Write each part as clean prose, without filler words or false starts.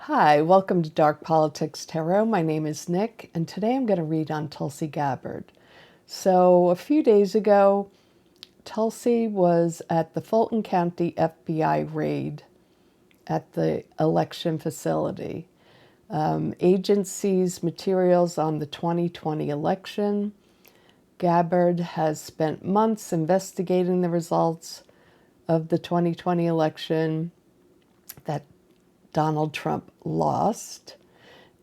Hi, welcome to Dark Politics Tarot. My name is Nick, and today I'm going to read on Tulsi Gabbard. So, a few days ago, Tulsi was at the Fulton County FBI raid at the election facility. Agents seized materials on the 2020 election. Gabbard has spent months investigating the results of the 2020 election that Donald Trump lost,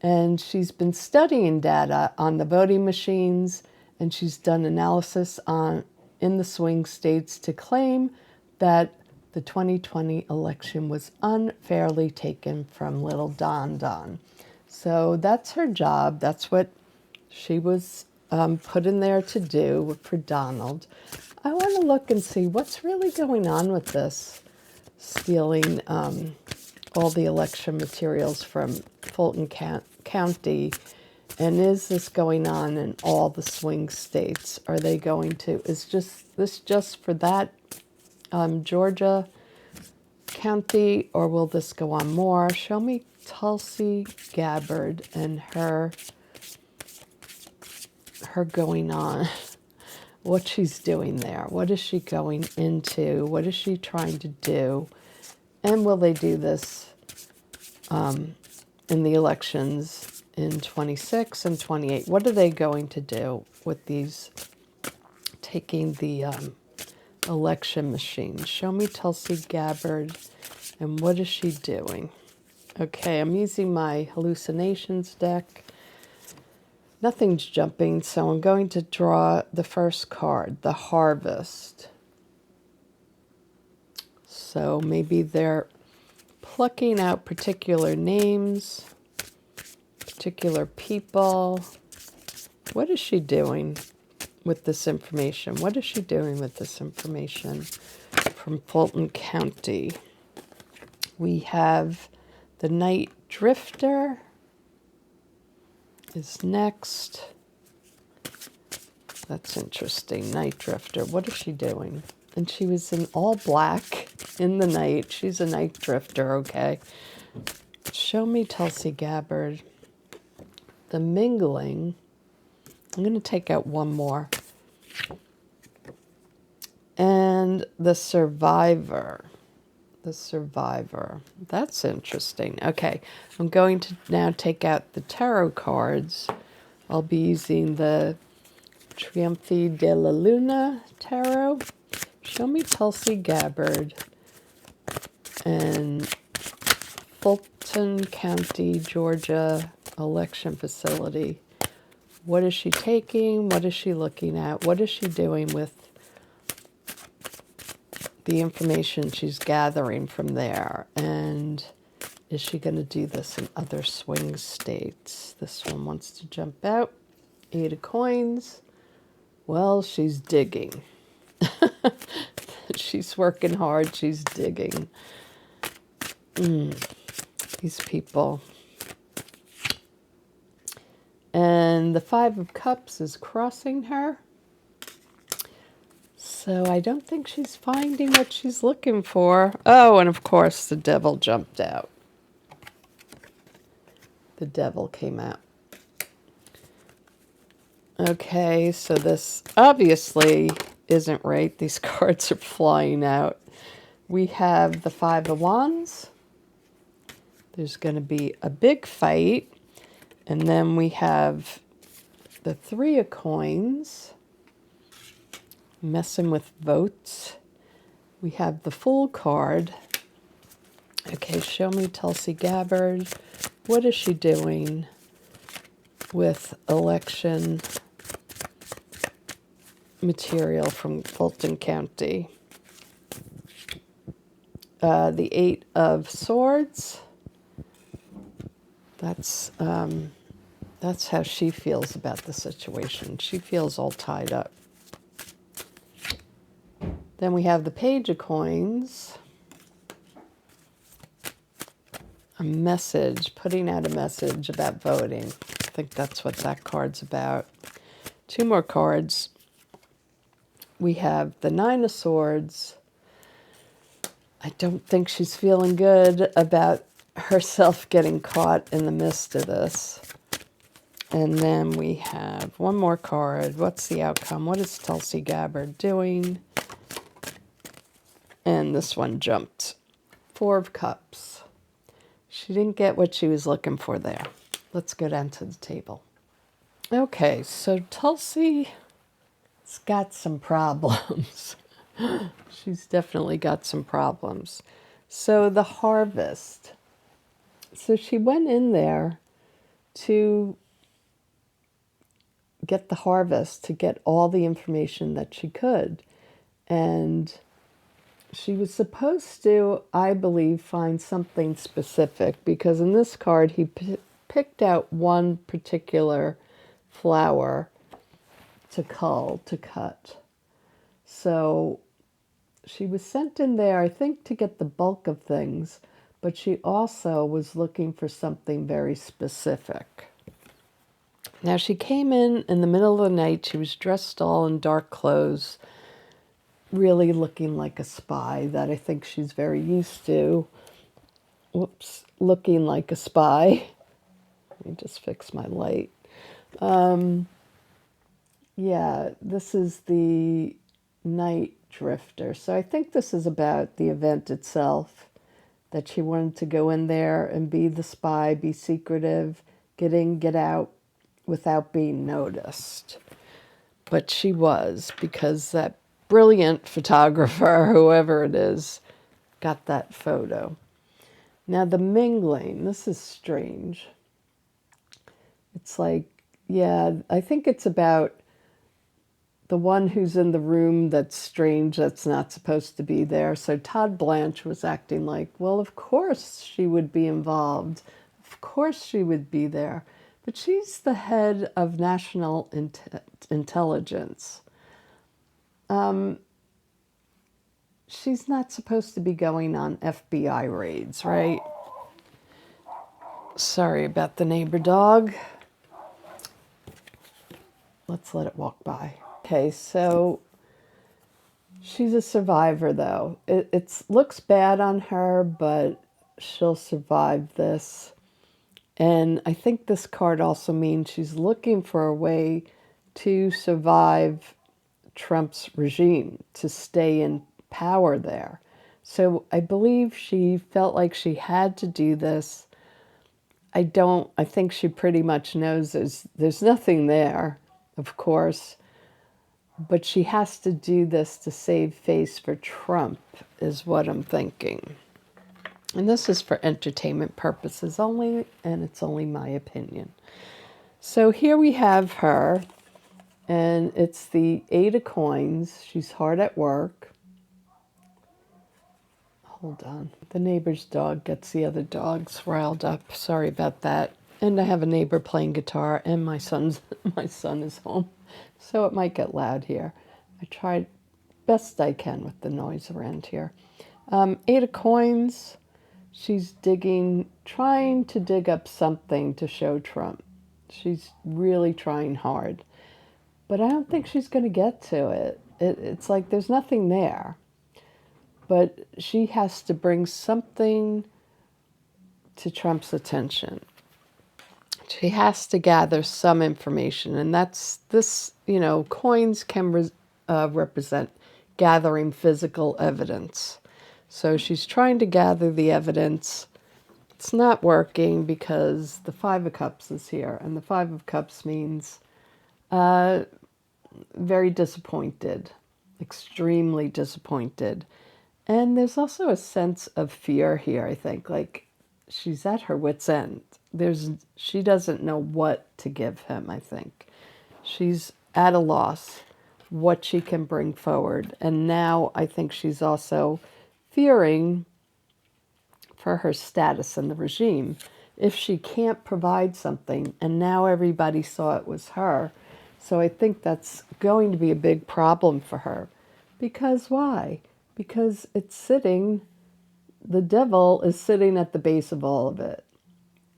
and she's been studying data on the voting machines, and she's done analysis in the swing states to claim that the 2020 election was unfairly taken from little Don. So that's her job. That's what she was put in there to do for Donald. I want to look and see what's really going on with this stealing all the election materials from Fulton County, and is this going on in all the swing states? Are they going to, is this just for that Georgia county, or will this go on more? Show me Tulsi Gabbard and her going on, what she's doing there. What is she going into? What is she trying to do? And will they do this in the elections in 26 and 28? What are they going to do with these, taking the election machines? Show me Tulsi Gabbard, and what is she doing? Okay, I'm using my Hallucinations deck. Nothing's jumping, so I'm going to draw the first card, the Harvest. So maybe they're plucking out particular names, particular people. What is she doing with this information? What is she doing with this information from Fulton County? We have the Night Drifter is next. That's interesting. Night Drifter. What is she doing? And she was in all black in the night. She's a night drifter, okay? Show me Tulsi Gabbard. The Mingling. I'm going to take out one more. And the Survivor. The Survivor. That's interesting. Okay, I'm going to now take out the tarot cards. I'll be using the Trionfi Della Luna tarot. Show me Tulsi Gabbard and Fulton County, Georgia election facility. What is she taking? What is she looking at? What is she doing with the information she's gathering from there? And is she going to do this in other swing states? This one wants to jump out. 8 of coins. Well, she's digging. She's working hard. She's digging. These people. And the 5 of Cups is crossing her. So I don't think she's finding what she's looking for. Oh, and of course the Devil jumped out. The Devil came out. Okay, so this obviously isn't right. These cards are flying out. We have the 5 of Wands. There's going to be a big fight. And then we have the 3 of Coins. Messing with votes. We have the Fool card. Okay, show me Tulsi Gabbard. What is she doing with election material from Fulton County? The 8 of Swords. That's how she feels about the situation. She feels all tied up. Then we have the Page of Coins. A message, putting out a message about voting. I think that's what that card's about. 2 more cards. We have the 9 of Swords. I don't think she's feeling good about herself getting caught in the midst of this. And then we have one more card. What's the outcome? What is Tulsi Gabbard doing? And this one jumped. Four of Cups. She didn't get what she was looking for there. Let's go down to the table. Okay, so Tulsi's got some problems. She's definitely got some problems. So the harvest. So she went in there to get the harvest, to get all the information that she could. And she was supposed to, I believe, find something specific, because in this card he picked out one particular flower to cull, to cut. So she was sent in there, I think, to get the bulk of things, but she also was looking for something very specific. Now, she came in the middle of the night. She was dressed all in dark clothes, really looking like a spy, that I think she's very used to. Whoops, looking like a spy. Let me just fix my light. Yeah, this is the Night Drifter. So I think this is about the event itself, that she wanted to go in there and be the spy, be secretive, get in, get out without being noticed. But she was, because that brilliant photographer, whoever it is, got that photo. Now the mingling, this is strange. It's like, yeah, I think it's about the one who's in the room that's strange, that's not supposed to be there. So Todd Blanche was acting like, well, of course she would be involved. Of course she would be there. But she's the head of national intelligence. She's not supposed to be going on FBI raids, right? Sorry about the neighbor dog. Let's let it walk by. Okay, so she's a survivor, though. It looks bad on her, but she'll survive this. And I think this card also means she's looking for a way to survive Trump's regime, to stay in power there. So I believe she felt like she had to do this. I think she pretty much knows there's nothing there, of course, but she has to do this to save face for Trump, is what I'm thinking. And this is for entertainment purposes only, and it's only my opinion. So here we have her, and it's the Eight of Coins. She's hard at work. Hold on. The neighbor's dog gets the other dogs riled up. Sorry about that. And I have a neighbor playing guitar, and my son is home, so it might get loud here. I tried best I can with the noise around here. Eight of Coins. She's trying to dig up something to show Trump. She's really trying hard. But I don't think she's going to get to it. It's like there's nothing there. But she has to bring something to Trump's attention. She has to gather some information. And that's this, coins can represent gathering physical evidence. So she's trying to gather the evidence. It's not working because the Five of Cups is here. And the Five of Cups means very disappointed, extremely disappointed. And there's also a sense of fear here, I think. Like, she's at her wit's end. She doesn't know what to give him, I think. She's at a loss what she can bring forward. And now I think she's also fearing for her status in the regime. If she can't provide something, and now everybody saw it was her. So I think that's going to be a big problem for her. Because why? Because the devil is sitting at the base of all of it.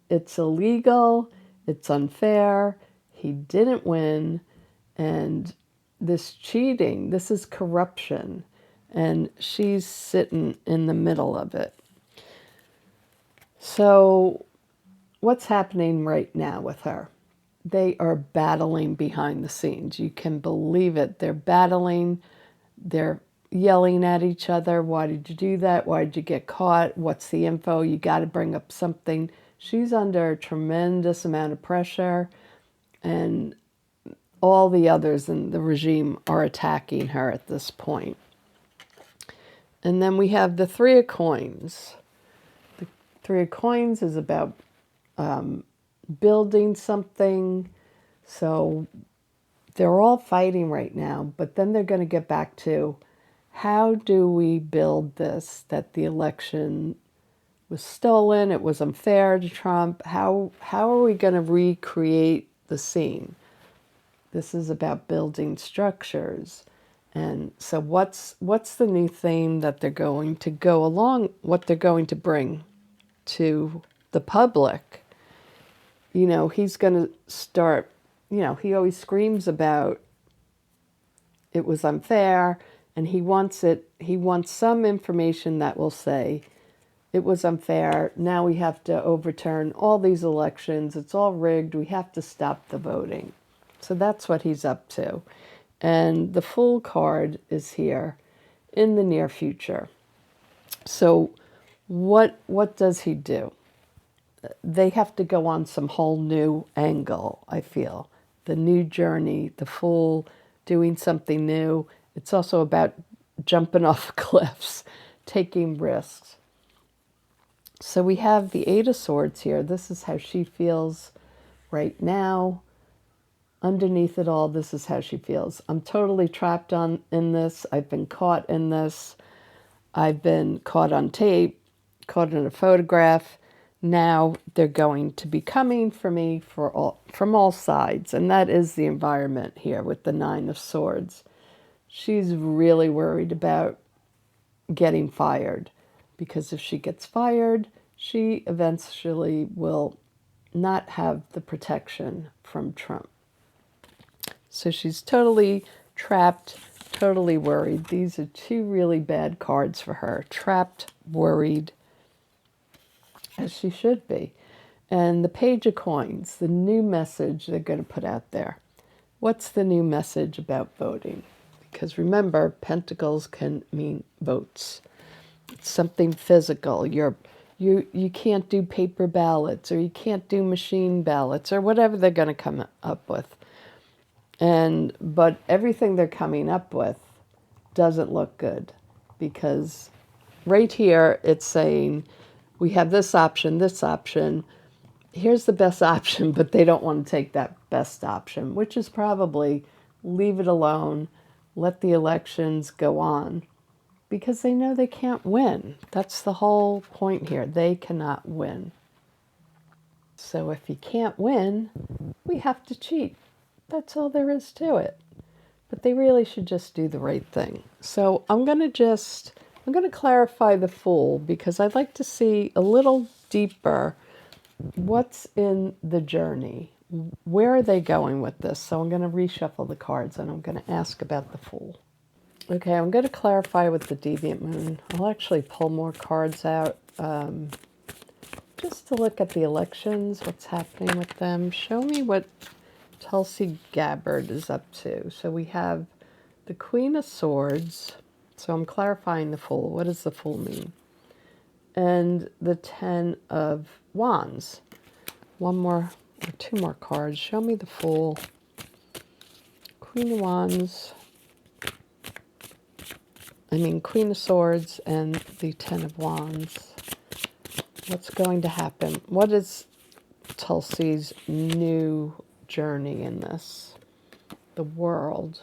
It's illegal, it's unfair, he didn't win, and this cheating, this is corruption, and she's sitting in the middle of it. So what's happening right now with her? They are battling behind the scenes. You can believe it. They're battling. They're yelling at each other. Why did you do that? Why did you get caught? What's the info? You got to bring up something. She's under a tremendous amount of pressure, and all the others in the regime are attacking her at this point. And then we have the Three of Coins. The Three of Coins is about building something. So they're all fighting right now, but then they're going to get back to, how do we build this, that the election was stolen, it was unfair to Trump? How are we going to recreate the scene? This is about building structures. And so what's the new theme that they're going to go along, what they're going to bring to the public? You know, he's going to start, you know, he always screams about it was unfair, and he wants some information that will say it was unfair. Now we have to overturn all these elections. It's all rigged. We have to stop the voting. So that's what he's up to. And the Fool card is here in the near future. So what does he do? They have to go on some whole new angle, I feel. The new journey, the Fool doing something new. It's also about jumping off cliffs, taking risks. So we have the Eight of Swords here. This is how she feels right now. Underneath it all, this is how she feels. I'm totally trapped in this. I've been caught in this. I've been caught on tape, caught in a photograph. Now they're going to be coming for me from all sides. And that is the environment here with the Nine of Swords. She's really worried about getting fired, because if she gets fired, she eventually will not have the protection from Trump. So she's totally trapped, totally worried. These are two really bad cards for her. Trapped, worried, as she should be. And the Page of Coins, the new message they're going to put out there. What's the new message about voting? Because remember, pentacles can mean votes. It's something physical. You can't do paper ballots, or you can't do machine ballots, or whatever they're going to come up with. But everything they're coming up with doesn't look good, because right here it's saying we have this option, this option. Here's the best option, but they don't want to take that best option, which is probably leave it alone, let the elections go on, because they know they can't win. That's the whole point here. They cannot win. So if you can't win, we have to cheat. That's all there is to it. But they really should just do the right thing. So I'm going to clarify the Fool, because I'd like to see a little deeper what's in the journey. Where are they going with this? So I'm going to reshuffle the cards, and I'm going to ask about the Fool. Okay, I'm going to clarify with the Deviant Moon. I'll actually pull more cards out just to look at the elections, what's happening with them. Show me what Tulsi Gabbard is up to. So we have the Queen of Swords. So I'm clarifying the Fool. What does the Fool mean? And the Ten of Wands. One more or two more cards. Show me the Fool. Queen of Wands. Queen of Swords and the Ten of Wands. What's going to happen? What is Tulsi's new journey in this? The World.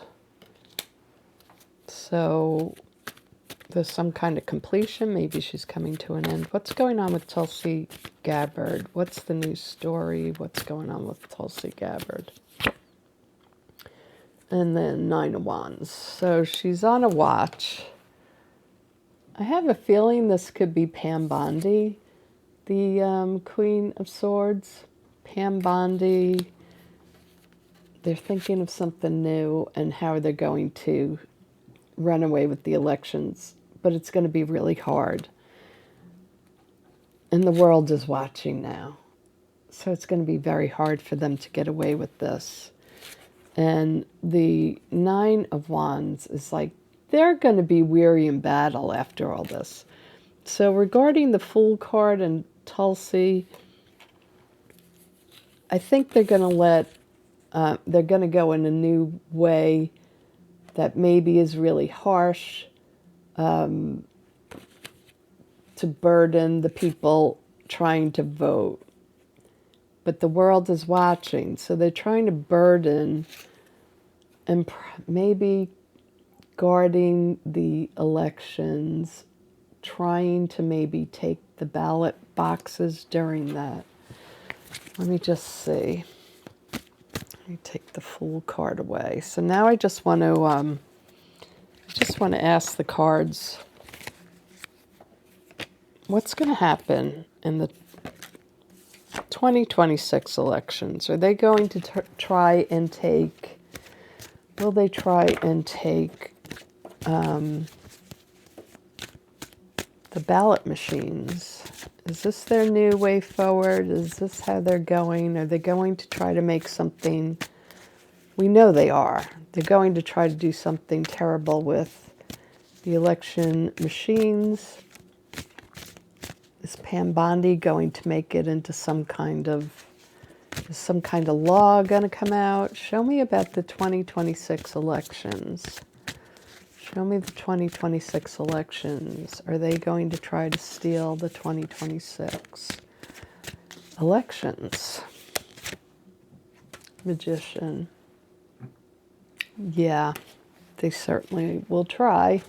So there's some kind of completion. Maybe she's coming to an end. What's going on with Tulsi Gabbard? What's the new story? What's going on with Tulsi Gabbard? And then Nine of Wands. So she's on a watch. I have a feeling this could be Pam Bondi, the Queen of Swords. Pam Bondi. They're thinking of something new and how they're going to run away with the elections, but it's going to be really hard. And the world is watching now. So it's going to be very hard for them to get away with this. And the Nine of Wands is like, they're going to be weary in battle after all this. So regarding the Fool card and Tulsi, I think they're going to they're going to go in a new way that maybe is really harsh, to burden the people trying to vote. But the world is watching, so they're trying to burden and maybe guarding the elections, trying to maybe take the ballot boxes during that. Let me just see. Let me take the Fool card away. So now I just want to ask the cards, what's going to happen in the 2026 elections? Are they going to try and take, will they try and take the ballot machines? Is this their new way forward? Is this how they're going? Are they going to try to make something? We know they are. They're going to try to do something terrible with the election machines. Is Pam Bondi going to make it into some kind of law going to come out? Show me about the 2026 elections. Show me the 2026 elections. Are they going to try to steal the 2026 elections? Magician. Yeah, they certainly will try.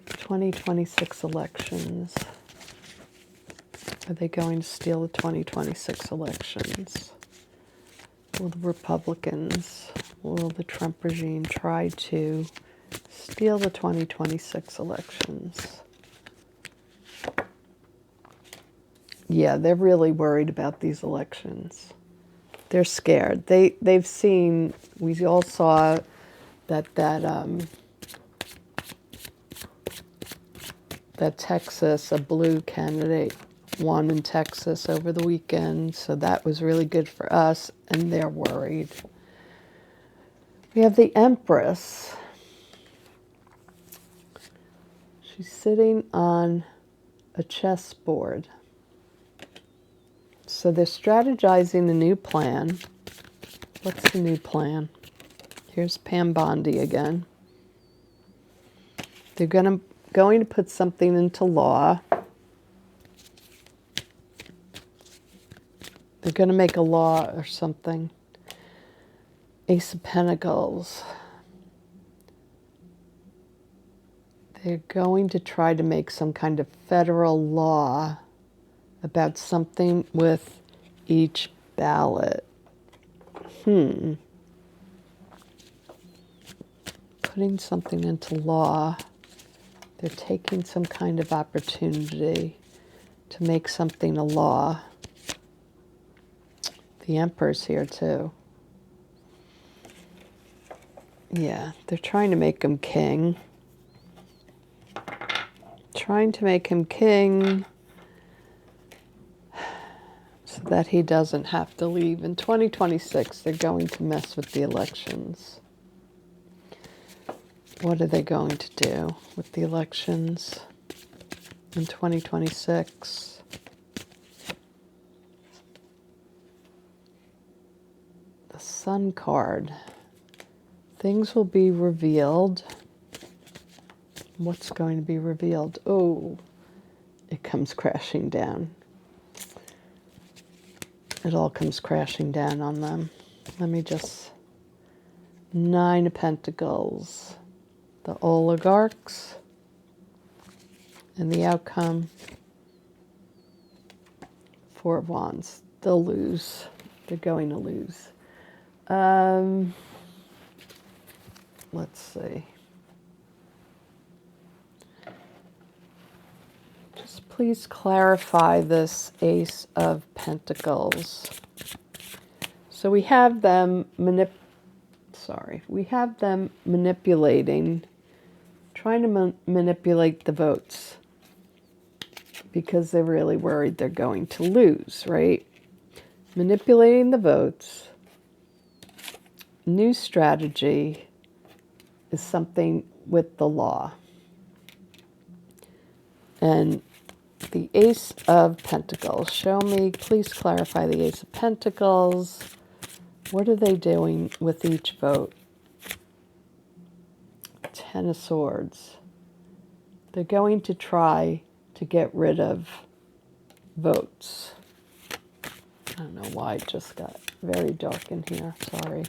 2026 elections. Are they going to steal the 2026 elections? Will the Republicans, will the Trump regime try to steal the 2026 elections? Yeah, they're really worried about these elections. They're scared. They've seen, we all saw that Texas, a blue candidate won in Texas over the weekend, so that was really good for us, and they're worried. We have the Empress. She's sitting on a chessboard. So they're strategizing a new plan. What's the new plan? Here's Pam Bondi again. They're going to put something into law. They're going to make a law or something. Ace of Pentacles. They're going to try to make some kind of federal law about something with each ballot. Putting something into law. They're taking some kind of opportunity to make something a law. The Emperor's here too. Yeah, they're trying to make him king. Trying to make him king so that he doesn't have to leave. In 2026, they're going to mess with the elections. What are they going to do with the elections in 2026? The Sun card. Things will be revealed. What's going to be revealed? Oh, it comes crashing down. It all comes crashing down on them. Let me just... Nine of Pentacles. The oligarchs. And the outcome. Four of Wands. They'll lose. They're going to lose. Let's see. Just please clarify this Ace of Pentacles. So we have them manipulating, trying to manipulate the votes because they're really worried they're going to lose, right? Manipulating the votes. New strategy is something with the law. And the Ace of Pentacles. Show me, please clarify the Ace of Pentacles. What are they doing with each vote? Ten of Swords. They're going to try to get rid of votes. I don't know why it just got very dark in here. Sorry.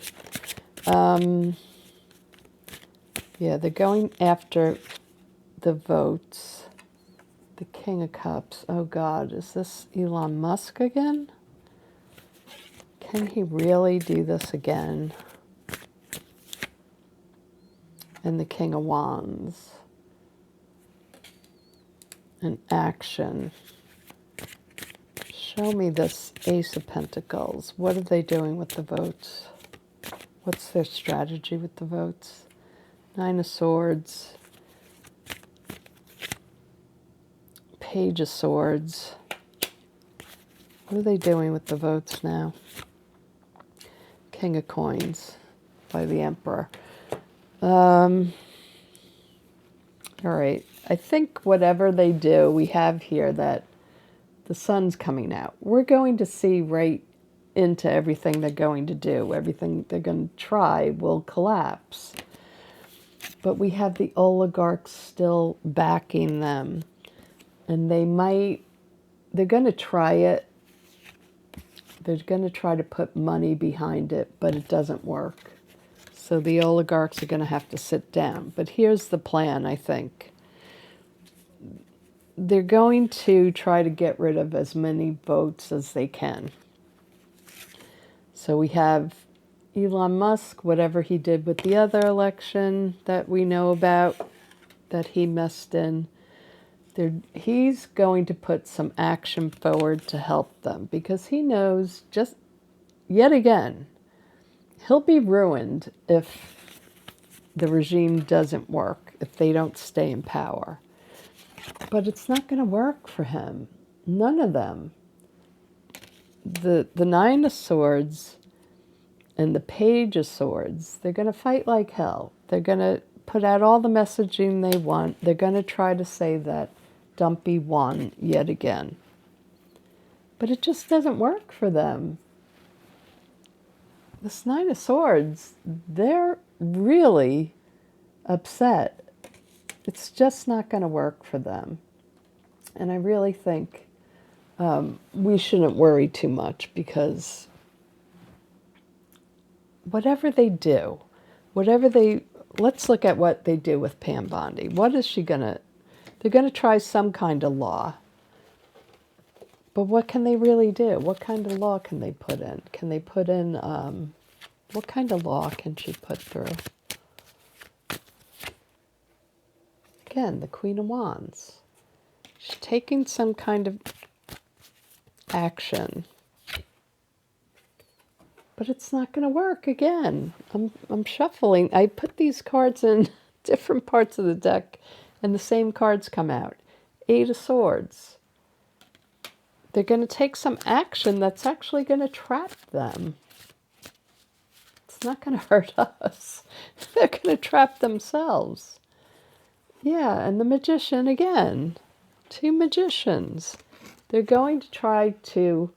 Yeah, they're going after the votes. The King of Cups. Oh, God. Is this Elon Musk again? Can he really do this again? And the King of Wands. An action. Show me this Ace of Pentacles. What are they doing with the votes? What's their strategy with the votes? Nine of Swords. Page of Swords. What are they doing with the votes now? King of Coins by the Emperor. All right. I think whatever they do, we have here that the sun's coming out. We're going to see right into everything they're going to do. Everything they're going to try will collapse. But we have the oligarchs still backing them. And they're going to try it. They're going to try to put money behind it, but it doesn't work. So the oligarchs are going to have to sit down. But here's the plan, I think. They're going to try to get rid of as many votes as they can. So we have Elon Musk, whatever he did with the other election that we know about, that he messed in. He's going to put some action forward to help them because he knows just yet again, he'll be ruined if the regime doesn't work, if they don't stay in power. But it's not going to work for him. None of them. The Nine of Swords and the Page of Swords, they're going to fight like hell. They're going to put out all the messaging they want. They're going to try to say that Dumpy won yet again. But it just doesn't work for them. This Nine of Swords, they're really upset. It's just not going to work for them. And I really think we shouldn't worry too much because whatever they do, let's look at what they do with Pam Bondi. What is she going to, they're going to try some kind of law. But what can they really do? What kind of law can they put in? Can they put in, what kind of law can she put through? Again, the Queen of Wands. She's taking some kind of action. But it's not going to work again. I'm shuffling. I put these cards in different parts of the deck, and the same cards come out. Eight of Swords. They're going to take some action that's actually going to trap them. It's not going to hurt us. They're going to trap themselves. Yeah, and the Magician again. Two magicians. They're going to try to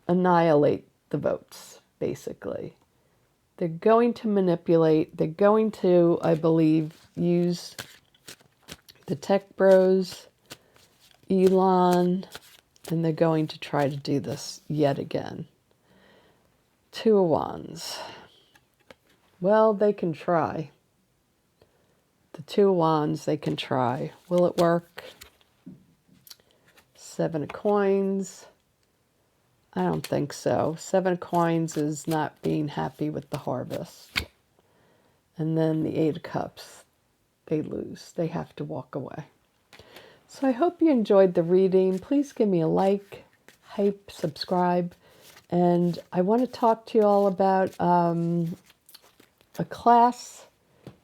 annihilate the votes, basically. They're going to manipulate. They're going to, I believe, use the tech bros, Elon, and they're going to try to do this yet again. Two of Wands. Well, they can try. The Two of Wands, they can try. Will it work? Seven of Coins. I don't think so. Seven of Coins is not being happy with the harvest. And then the Eight of Cups. They lose. They have to walk away. So I hope you enjoyed the reading. Please give me a like, hype, subscribe. And I want to talk to you all about a class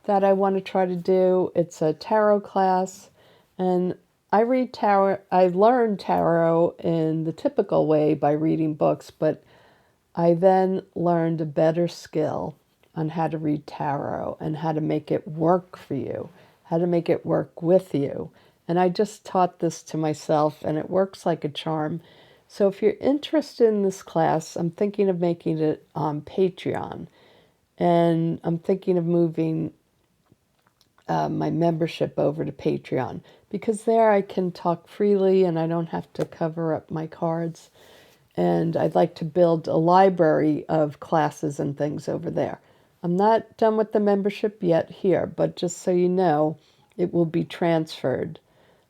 that I want to try to do. It's a tarot class. And I read tarot. I learned tarot in the typical way by reading books, but I then learned a better skill on how to read tarot and how to make it work for you, how to make it work with you. And I just taught this to myself, and it works like a charm. So if you're interested in this class, I'm thinking of making it on Patreon. And I'm thinking of moving my membership over to Patreon, because there I can talk freely and I don't have to cover up my cards. And I'd like to build a library of classes and things over there. I'm not done with the membership yet here, but just so you know, it will be transferred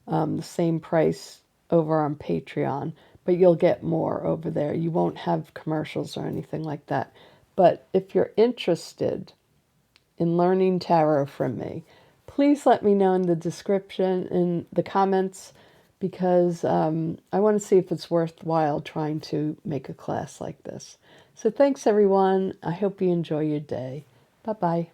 the same price over on Patreon, but you'll get more over there. You won't have commercials or anything like that. But if you're interested in learning tarot from me, please let me know in the description, in the comments, because I want to see if it's worthwhile trying to make a class like this. So thanks, everyone. I hope you enjoy your day. Bye-bye.